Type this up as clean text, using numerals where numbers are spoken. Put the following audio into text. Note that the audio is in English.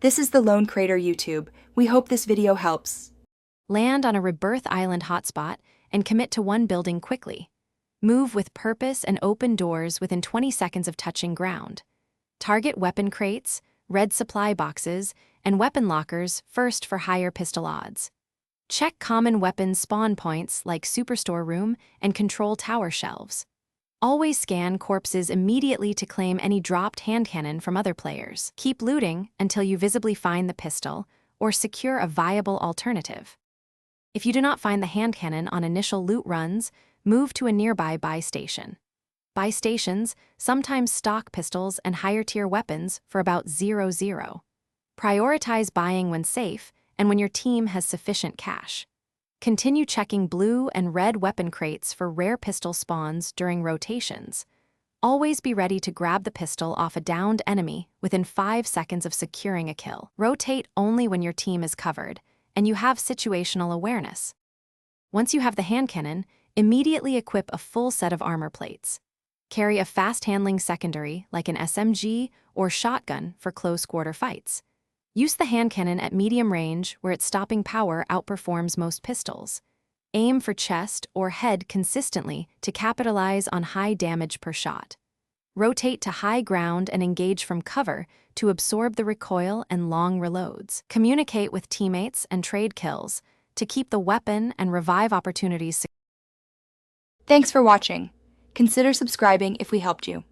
This is the Lone Crater YouTube. We hope this video helps. Land on a Rebirth Island hotspot and commit to one building quickly. Move with purpose and open doors within 20 seconds of touching ground. Target weapon crates, red supply boxes, and weapon lockers first for higher pistol odds. Check common weapons spawn points like Superstore Room and Control Tower shelves. Always scan corpses immediately to claim any dropped handcannon from other players. Keep looting until you visibly find the pistol or secure a viable alternative. If you do not find the handcannon on initial loot runs, move to a nearby buy station. Buy stations sometimes stock pistols and higher-tier weapons for about 0-0. Prioritize buying when safe and when your team has sufficient cash. Continue checking blue and red weapon crates for rare pistol spawns during rotations. Always be ready to grab the pistol off a downed enemy within 5 seconds of securing a kill. Rotate only when your team is covered and you have situational awareness. Once you have the handcannon, immediately equip a full set of armor plates. Carry a fast-handling secondary like an SMG or shotgun for close-quarter fights. Use the handcannon at medium range where its stopping power outperforms most pistols. Aim for chest or head consistently to capitalize on high damage per shot. Rotate to high ground and engage from cover to absorb the recoil and long reloads. Communicate with teammates and trade kills to keep the weapon and revive opportunities. Thanks for watching. Consider subscribing if we helped you.